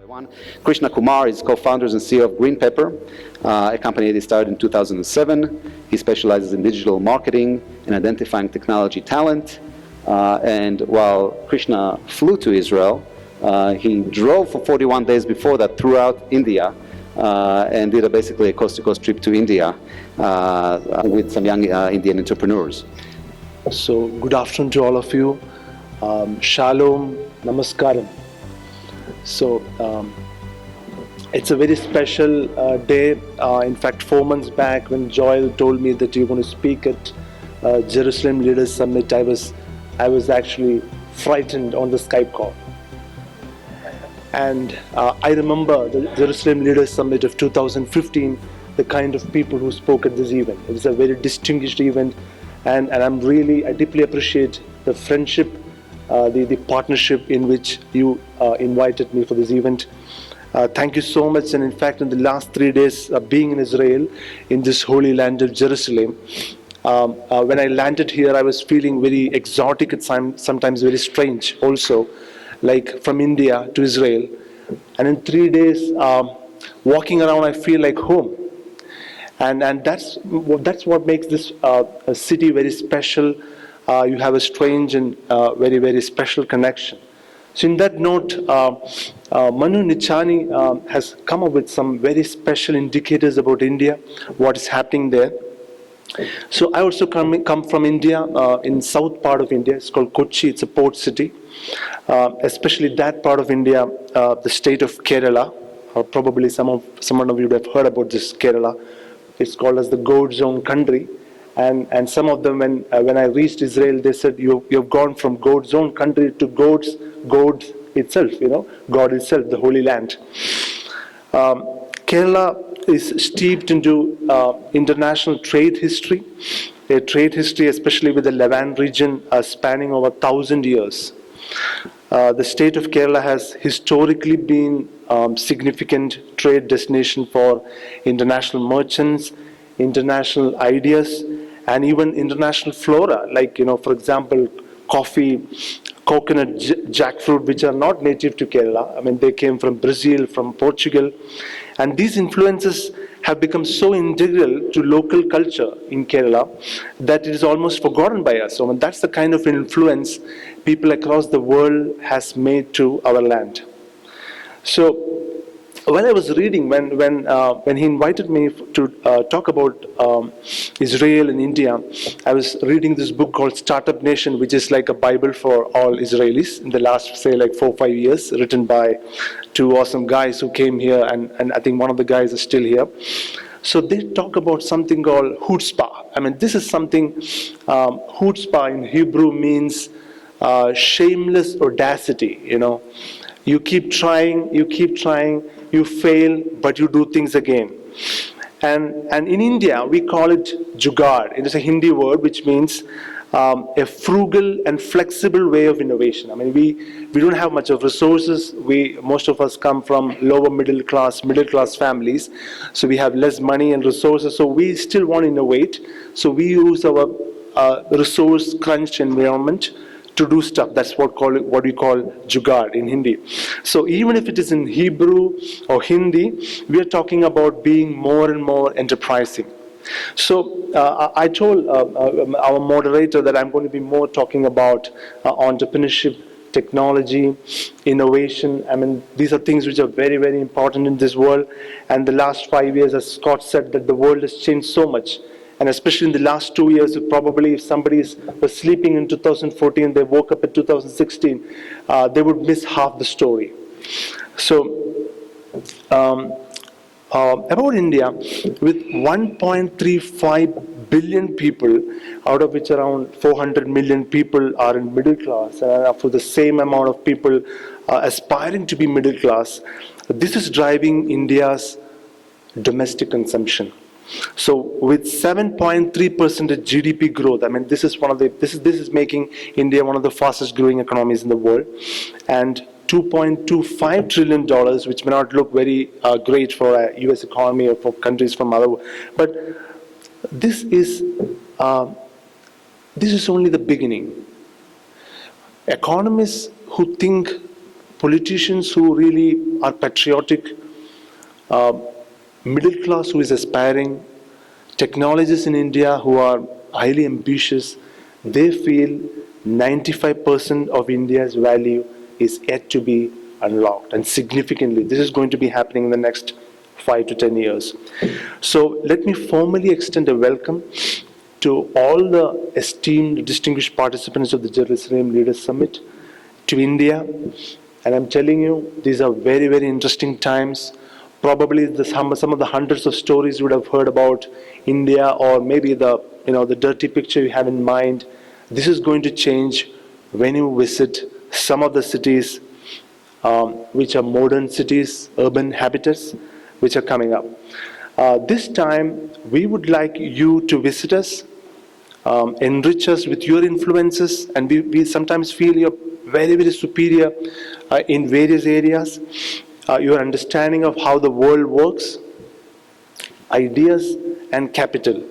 everyone. Krishna Kumar is co-founder and CEO of GreenPepper, a company that he started in 2007. He specializes in digital marketing and identifying technology talent. And while Krishna flew to Israel, he drove for 41 days before that throughout India and did basically a coast-to-coast trip to India with some young Indian entrepreneurs. So, good afternoon to all of you. Shalom, Namaskaram. So, it's a very special day. In fact, 4 months back when Joel told me that you're going to speak at Jerusalem Leaders Summit, I was actually frightened on the Skype call. And I remember the Jerusalem Leaders Summit of 2015, the kind of people who spoke at this event. It was a very distinguished event, and I deeply appreciate the friendship, the partnership in which you invited me for this event. Thank you so much. And in fact, in the last 3 days being in Israel, in this holy land of Jerusalem, when I landed here, I was feeling very exotic and sometimes very strange also, like from India to Israel. And in 3 days, walking around, I feel like home. And that's what makes this city very special. You have a strange and very, very special connection. So in that note, Manu Nichani has come up with some very special indicators about India, what is happening there. So I also come from India, in south part of India. It's called Kochi. It's a port city. Especially that part of India, the state of Kerala. Probably some of you would have heard about this Kerala. It's called as the Goat Zone country. And some of them, when I reached Israel, they said, you've gone from Goat Zone country to God itself, God itself, the Holy Land. Kerala is steeped into international trade history, a trade history especially with the Levant region spanning over 1,000 years. The state of Kerala has historically been significant trade destination for international merchants, international ideas, and even international flora, like, for example, coffee, coconut, jackfruit, which are not native to Kerala. I mean, they came from Brazil, from Portugal. And these influences have become so integral to local culture in Kerala that it is almost forgotten by us. So that's the kind of influence people across the world has made to our land. So when I was reading, when he invited me to talk about Israel and India, I was reading this book called Startup Nation, which is like a Bible for all Israelis in the last, say, like 4 or 5 years, written by 2 awesome guys who came here, and I think one of the guys is still here. So they talk about something called chutzpah. I mean, this is something, chutzpah in Hebrew means shameless audacity, You keep trying, you fail, but you do things again. And in India, we call it jugaad. It is a Hindi word which means a frugal and flexible way of innovation. I mean, we don't have much of resources. Most of us come from lower middle class families. So we have less money and resources. So we still want to innovate. So we use our resource crunched environment to do stuff. That's what we call jugaad in Hindi. So even if it is in Hebrew or Hindi, we are talking about being more and more enterprising. So I told our moderator that I'm going to be more talking about entrepreneurship, technology, innovation. I mean, these are things which are very, very important in this world. And the last 5 years, as Scott said, that the world has changed so much. And especially in the last 2 years, probably if somebody was sleeping in 2014, they woke up in 2016, they would miss half the story. So about India, with 1.35 billion people, out of which around 400 million people are in middle class, and for the same amount of people aspiring to be middle class, this is driving India's domestic consumption. So with 7.3% GDP growth, I mean, this is making India one of the fastest growing economies in the world, and $2.25 trillion, which may not look very great for a US economy or for countries from other, but this is only the beginning. Economists who think politicians who really are patriotic, middle class who is aspiring, technologists in India who are highly ambitious, they feel 95% of India's value is yet to be unlocked, and significantly. This is going to be happening in the next 5 to 10 years. So let me formally extend a welcome to all the esteemed, distinguished participants of the Jerusalem Leaders Summit, to India. And I'm telling you, these are very, very interesting times. Probably some of the hundreds of stories you would have heard about India, or maybe the dirty picture you have in mind. This is going to change when you visit some of the cities which are modern cities, urban habitats, which are coming up. This time, we would like you to visit us, enrich us with your influences, and we sometimes feel you're very, very superior in various areas. Your understanding of how the world works, ideas, and capital.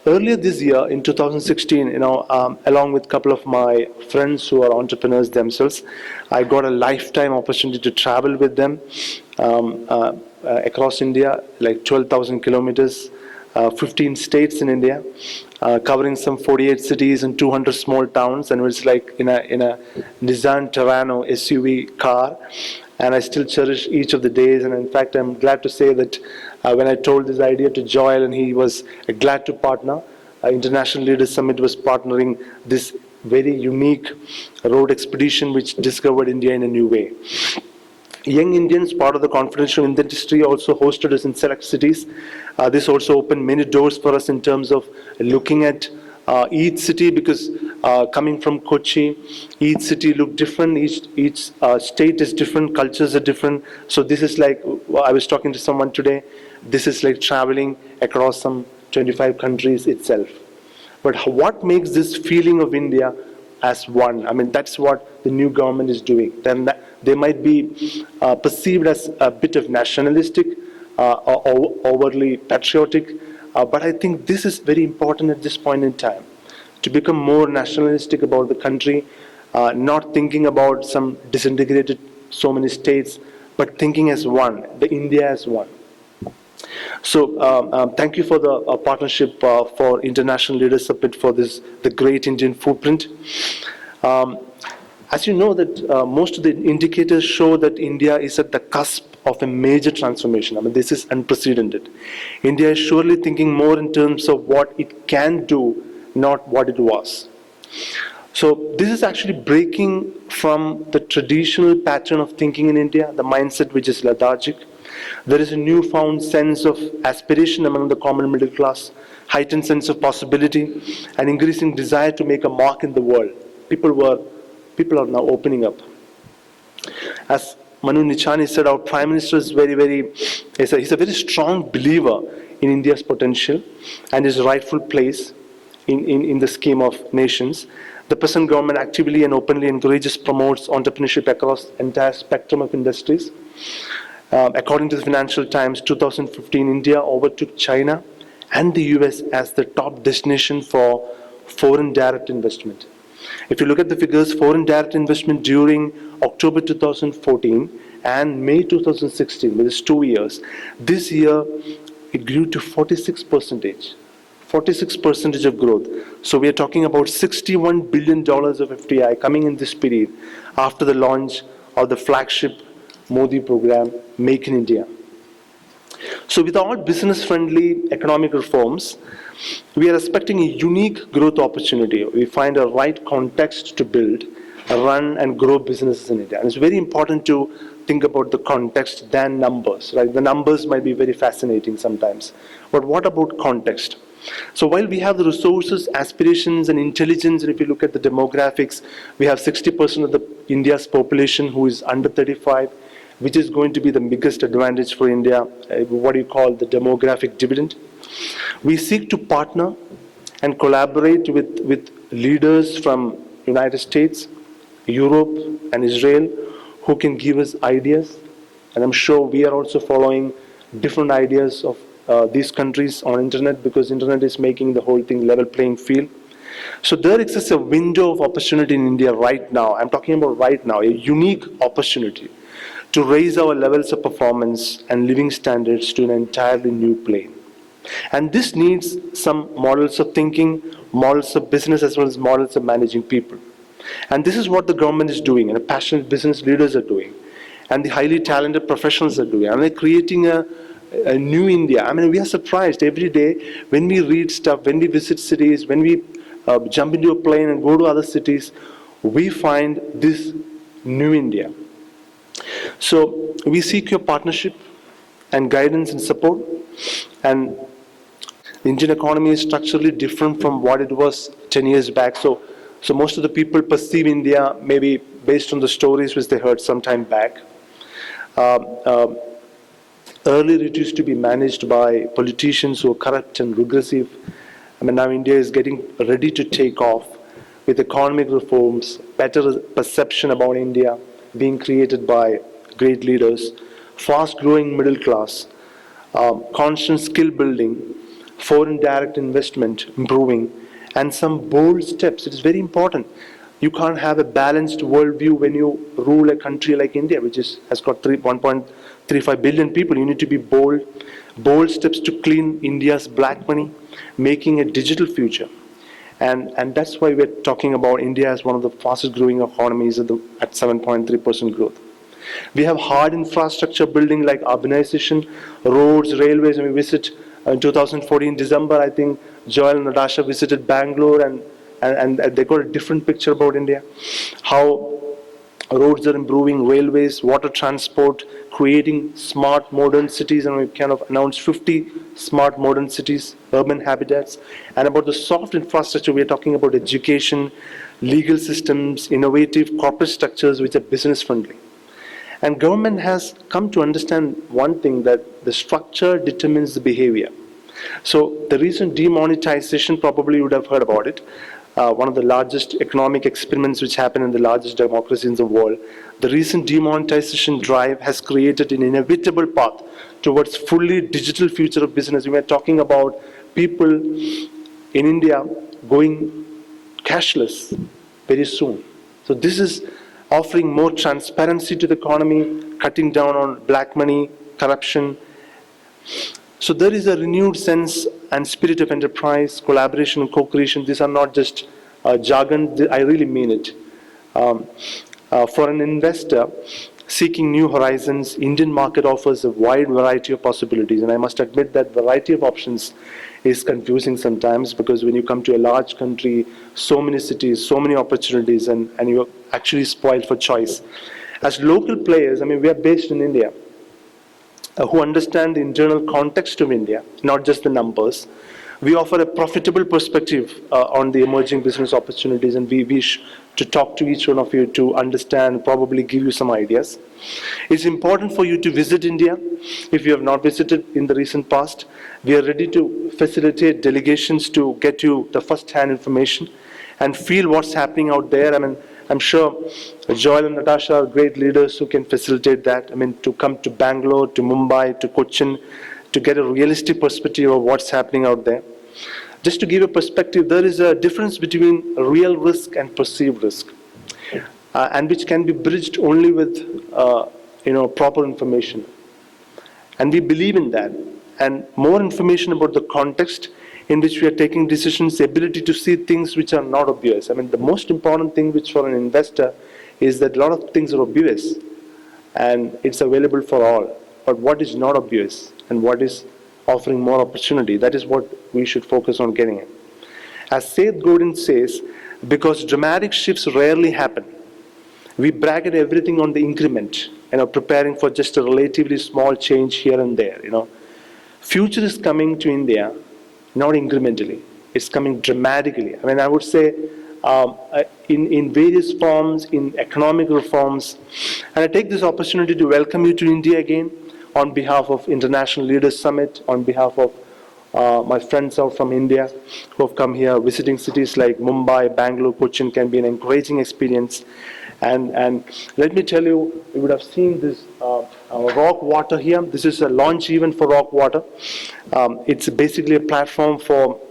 Earlier this year, in 2016, along with a couple of my friends who are entrepreneurs themselves, I got a lifetime opportunity to travel with them across India, like 12,000 kilometers, 15 states in India, covering some 48 cities and 200 small towns, and it was like in a Nissan Terrano SUV car. And I still cherish each of the days, and in fact I'm glad to say that when I told this idea to Joel, and he was glad to partner, International Leaders Summit was partnering this very unique road expedition which discovered India in a new way. Young Indians, part of the confidential industry, also hosted us in select cities. This also opened many doors for us in terms of looking at each city, because coming from Kochi, each city looked different, each state is different, cultures are different. So this is like, I was talking to someone today, this is like traveling across some 25 countries itself. But what makes this feeling of India as one? I mean, that's what the new government is doing. Then they might be perceived as a bit of nationalistic, or overly patriotic, but I think this is very important at this point in time, to become more nationalistic about the country, not thinking about some disintegrated so many states, but thinking as one, the India as one. So thank you for the partnership for International Leaders Summit for the Great Indian Footprint. As you know that most of the indicators show that India is at the cusp of a major transformation. I mean, this is unprecedented. India is surely thinking more in terms of what it can do, not what it was. So this is actually breaking from the traditional pattern of thinking in India, the mindset which is lethargic. There is a newfound sense of aspiration among the common middle class, heightened sense of possibility, and increasing desire to make a mark in the world. People are now opening up. As Manu Nichani said, our Prime Minister is he's a very strong believer in India's potential and his rightful place in the scheme of nations. The present government actively and openly encourages, promotes entrepreneurship across the entire spectrum of industries. According to the Financial Times, 2015, India overtook China and the US as the top destination for foreign direct investment. If you look at the figures, foreign direct investment during October 2014 and May 2016, which is 2 years, this year it grew to 46%. 46% of growth. So we are talking about $61 billion of FDI coming in this period after the launch of the flagship Modi program, Make in India. So with all business-friendly economic reforms, we are expecting a unique growth opportunity. We find a right context to build, run, and grow businesses in India. And it's very important to think about the context than numbers, right? The numbers might be very fascinating sometimes, but what about context? So while we have the resources, aspirations, and intelligence, and if you look at the demographics, we have 60% of India's population who is under 35, which is going to be the biggest advantage for India, what do you call the demographic dividend. We seek to partner and collaborate with leaders from United States, Europe, and Israel who can give us ideas. And I'm sure we are also following different ideas of these countries on internet, because internet is making the whole thing level playing field. So there exists a window of opportunity in India right now. I'm talking about right now, a unique opportunity to raise our levels of performance and living standards to an entirely new plane. And this needs some models of thinking, models of business, as well as models of managing people. And this is what the government is doing, and the passionate business leaders are doing, and the highly talented professionals are doing. And they're creating a new India. I mean, we are surprised every day when we read stuff, when we visit cities, when we jump into a plane and go to other cities, we find this new India. So we seek your partnership and guidance and support. And the Indian economy is structurally different from what it was 10 years back. So most of the people perceive India maybe based on the stories which they heard some time back. Earlier it used to be managed by politicians who are corrupt and regressive. I mean, now India is getting ready to take off with economic reforms, better perception about India being created by great leaders, fast-growing middle class, constant skill building, foreign direct investment improving, and some bold steps. It is very important. You can't have a balanced worldview when you rule a country like India, which has got 1.35 billion people. You need to be bold steps to clean India's black money, making a digital future. And that's why we're talking about India as one of the fastest growing economies at 7.3% growth. We have hard infrastructure building like urbanization, roads, railways. And we visit in 2014 December, I think Joel and Natasha visited Bangalore, and they got a different picture about India. How roads are improving, railways, water transport, creating smart modern cities, and we kind of announced 50 smart modern cities, urban habitats. And about the soft infrastructure, we are talking about education, legal systems, innovative corporate structures which are business friendly. And government has come to understand one thing, that the structure determines the behavior. So the recent demonetization, probably you would have heard about it, one of the largest economic experiments which happened in the largest democracy in the world. The recent demonetization drive has created an inevitable path towards fully digital future of business. We are talking about people in India going cashless very soon. So this is offering more transparency to the economy, cutting down on black money, corruption. So there is a renewed sense and spirit of enterprise, collaboration and co-creation. These are not just jargon, I really mean it. For an investor seeking new horizons, Indian market offers a wide variety of possibilities. And I must admit that variety of options is confusing sometimes, because when you come to a large country, so many cities, so many opportunities, and you're actually spoiled for choice. As local players, I mean, we are based in India, who understand the internal context of India, not just the numbers. We offer a profitable perspective on the emerging business opportunities, and we wish to talk to each one of you to understand, probably give you some ideas. It's important for you to visit India. If you have not visited in the recent past, we are ready to facilitate delegations to get you the first-hand information and feel what's happening out there. I mean, I'm sure Joel and Natasha are great leaders who can facilitate that. I mean, to come to Bangalore, to Mumbai, to Cochin, to get a realistic perspective of what's happening out there. Just to give a perspective, there is a difference between real risk and perceived risk, and which can be bridged only with proper information. And we believe in that. And more information about the context in which we are taking decisions, the ability to see things which are not obvious. I mean, the most important thing which for an investor is that a lot of things are obvious and it's available for all. But what is not obvious and what is offering more opportunity, that is what we should focus on getting it. As Seth Godin says, because dramatic shifts rarely happen, we bracket everything on the increment, preparing for just a relatively small change here and there. Future is coming to India not incrementally, it's coming dramatically. I mean, I would say in various forms, in economic reforms. And I take this opportunity to welcome you to India again on behalf of International Leaders Summit, on behalf of my friends out from India who have come here. Visiting cities like Mumbai, Bangalore, Cochin can be an encouraging experience. And let me tell you, you would have seen this Rockwatr here. This is a launch event for Rockwatr. It's basically a platform for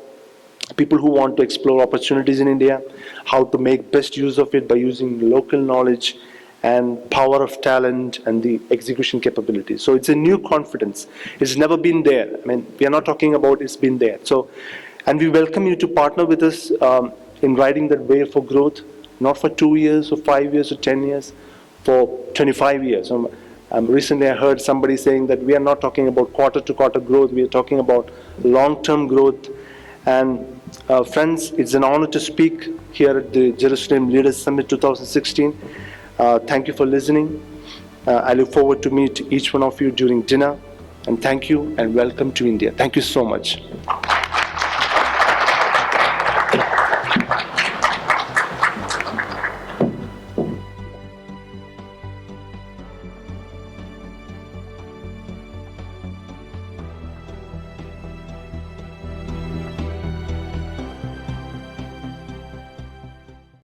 people who want to explore opportunities in India, how to make best use of it by using local knowledge and power of talent and the execution capabilities. So it's a new confidence. It's never been there. I mean, we are not talking about it's been there. So, and we welcome you to partner with us in riding that wave for growth, not for 2 years or 5 years or 10 years, for 25 years. Recently I heard somebody saying that we are not talking about quarter-to-quarter growth, we are talking about long-term growth. And friends, it's an honor to speak here at the Jerusalem Leaders Summit 2016. Thank you for listening. I look forward to meet each one of you during dinner. And thank you and welcome to India. Thank you so much.